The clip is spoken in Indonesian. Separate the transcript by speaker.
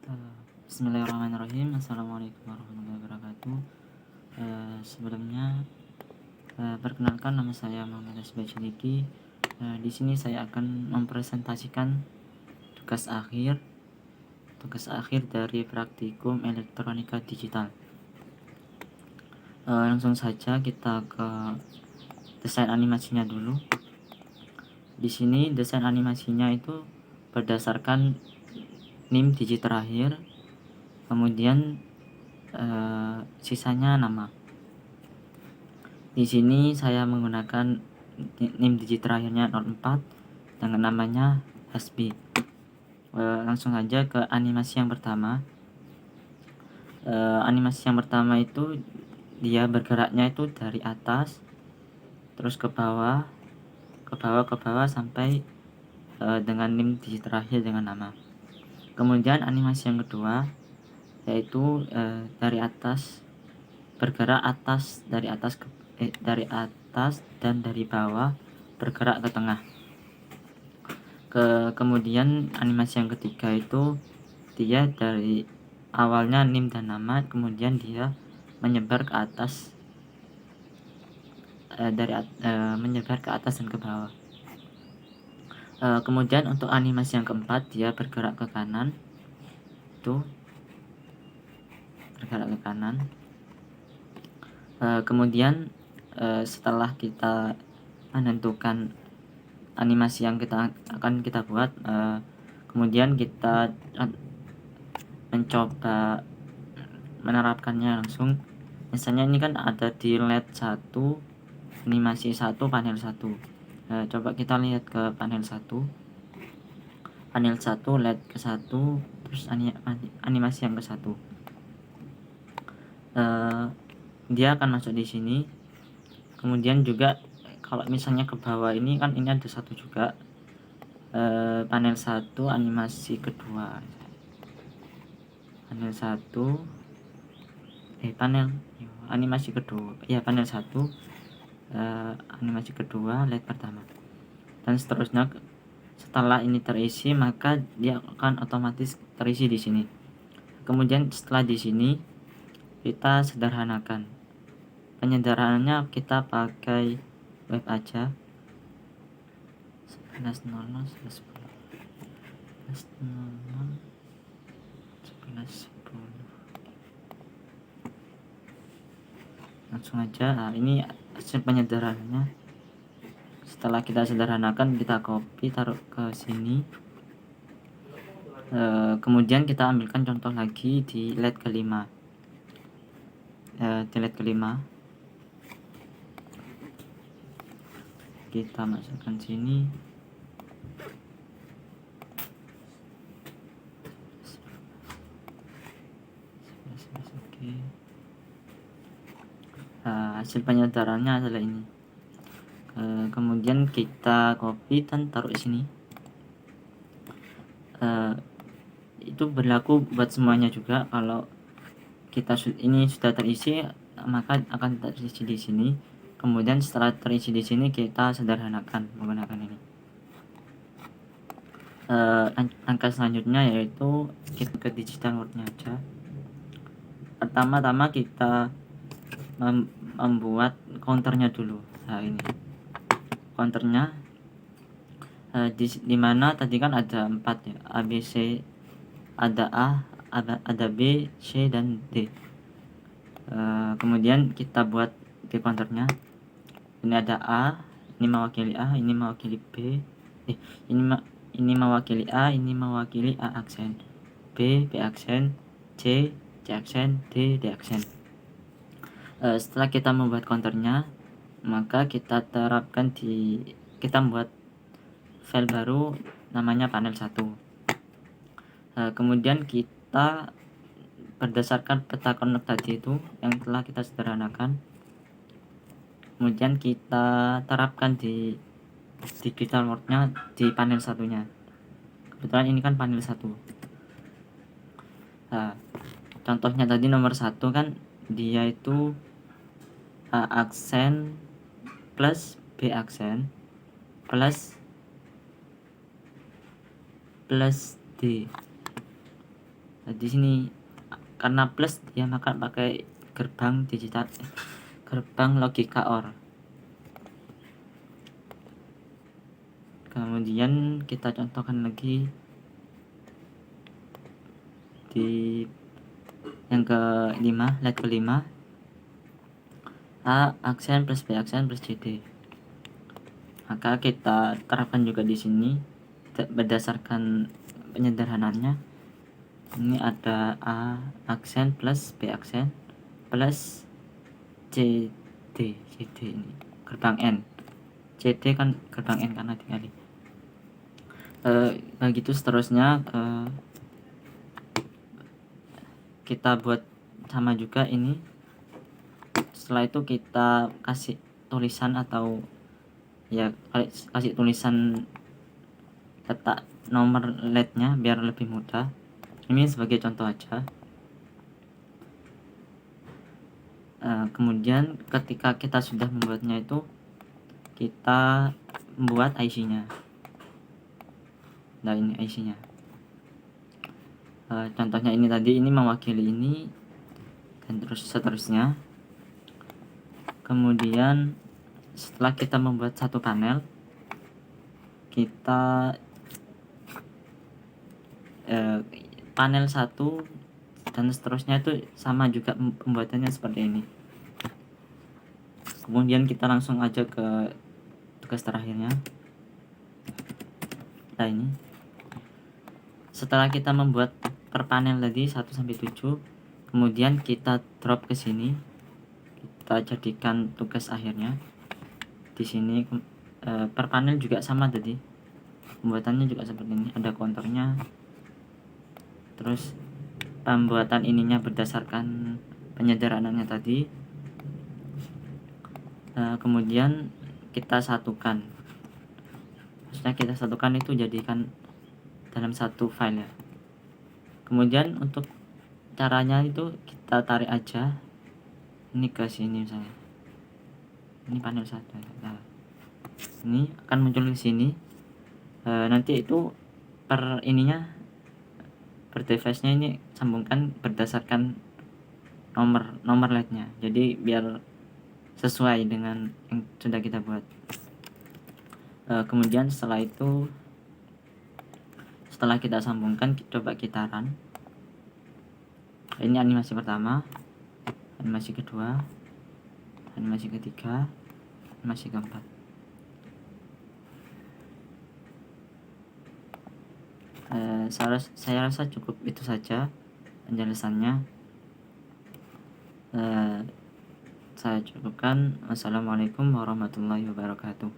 Speaker 1: Bismillahirrahmanirrahim. Assalamualaikum warahmatullahi wabarakatuh. Sebelumnya, perkenalkan, nama saya Muhammad Asbah Ciliki. Di sini saya akan mempresentasikan tugas akhir dari praktikum elektronika digital. Langsung saja kita ke desain animasinya dulu. Di sini desain animasinya itu berdasarkan NIM digit terakhir, kemudian sisanya nama. Di sini saya menggunakan NIM digit terakhirnya 04 dengan namanya Hasbi. Langsung saja ke animasi yang pertama. Animasi yang pertama itu dia bergeraknya itu dari atas terus ke bawah sampai dengan NIM digit terakhir dengan nama. Kemudian animasi yang kedua yaitu dari atas, bergerak dari atas dan dari bawah bergerak ke tengah. Kemudian animasi yang ketiga itu dia dari awalnya NIM dan nama, kemudian dia menyebar ke atas, menyebar ke atas dan ke bawah. Kemudian untuk animasi yang keempat dia bergerak ke kanan, bergerak ke kanan. Kemudian setelah kita menentukan animasi yang akan kita buat, kemudian kita mencoba menerapkannya langsung. Misalnya ini kan ada di LED 1, animasi 1, panel 1. Coba kita lihat ke panel 1 LED ke 1, terus animasi yang ke 1. Dia akan masuk di sini. Kemudian juga kalau misalnya ke bawah ini kan ini ada satu juga, panel 1 animasi kedua, panel 1 animasi kedua, ya panel 1 animasi kedua LED pertama, dan seterusnya. Setelah ini terisi maka dia akan otomatis terisi di sini. Kemudian setelah di sini kita sederhanakan. Penyederhanaannya kita pakai web aja. 11.00 langsung aja. Ini hasil penyederhanaannya. Setelah kita sederhanakan, kita copy taruh ke sini. Kemudian kita ambilkan contoh lagi di LED kelima. Di LED kelima kita masukkan sini. Hasil penyederhanaannya adalah ini. Kemudian kita copy dan taruh di sini. Itu berlaku buat semuanya juga. Kalau kita ini sudah terisi, maka akan terisi di sini. Kemudian setelah terisi di sini kita sederhanakan menggunakan ini. Langkah selanjutnya yaitu kita ke digital mode-nya aja. Pertama-tama kita membuat counternya dulu. Nah, ini counternya di mana tadi kan ada 4 ya, A, B, C, ada A, ada B, C, dan D. Kemudian kita buat di counternya. Ini ada A, ini mewakili A, ini mewakili B, ini mewakili A, ini mewakili A aksen, B, B aksen, C, C aksen, D, D aksen. Setelah kita membuat counternya, maka kita membuat file baru namanya panel 1. Kemudian kita berdasarkan peta connect tadi itu yang telah kita sederhanakan, kemudian kita terapkan di digital mode-nya di panel satunya. Kebetulan ini kan panel 1. Contohnya tadi nomor 1 kan dia itu A aksen plus B aksen plus D. Di sini karena plus dia maka pakai gerbang digital, gerbang logika OR. Kemudian kita contohkan lagi di yang kelima, LED kelima, A aksen plus B aksen plus CD. Maka kita terapkan juga di sini berdasarkan penyederhanaannya. Ini ada A aksen plus B aksen plus CD ini gerbang N, CD kan gerbang N karena dikali. Begitu seterusnya kita buat sama juga ini. Setelah itu kita kasih tulisan atau ya kasih tulisan letak nomor LED-nya biar lebih mudah. Ini sebagai contoh aja. Kemudian ketika kita sudah membuatnya itu kita membuat IC-nya. Nah, ini IC-nya. Contohnya ini tadi, ini mewakili ini dan terus seterusnya. Kemudian setelah kita membuat satu panel, kita panel 1 dan seterusnya itu sama juga pembuatannya seperti ini. Kemudian kita langsung aja ke tugas terakhirnya. Nah, ini setelah kita membuat per panel tadi 1 sampai 7, kemudian kita drop ke sini, kita jadikan tugas akhirnya di sini. Per panel juga sama tadi, pembuatannya juga seperti ini, ada konturnya. Terus pembuatan ininya berdasarkan penyederhanaannya tadi. Kemudian kita satukan, maksudnya kita satukan itu jadikan dalam satu file ya. Kemudian untuk caranya itu kita tarik aja ini ke sini misalnya, ini panel 1. Nah, ini akan muncul di sini. Nanti itu per ininya, per device-nya ini sambungkan berdasarkan nomor LED-nya. Jadi biar sesuai dengan yang sudah kita buat. Kemudian setelah itu, setelah kita sambungkan, coba kita run. Ini animasi pertama, animasi kedua, animasi ketiga, animasi keempat. Saya rasa cukup itu saja penjelasannya. Saya cukupkan. Wassalamualaikum warahmatullahi wabarakatuh.